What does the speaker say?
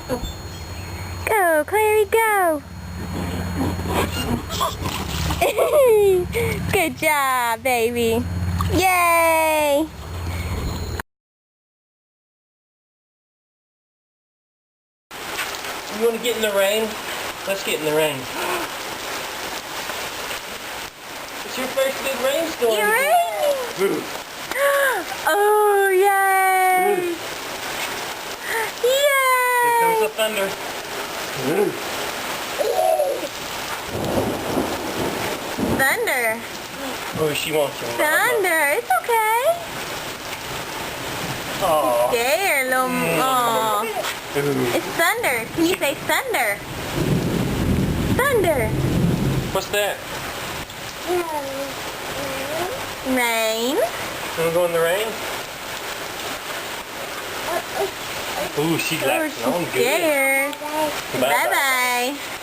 Go, Clary, go. Good job, baby. Yay. You want to get in the rain? Let's get in the rain. It's your first big rainstorm. You're raining. Oh, yay. Yay. Here comes the thunder. Thunder. Oh, she wants you. Thunder. It's okay. Oh. Scared, little. Aw. It's thunder. Can you say thunder? Thunder. What's that? Rain. You want to go in the rain? Ooh, she's Oh, like, she's no, I'm good. scared. Bye-bye. Bye-bye.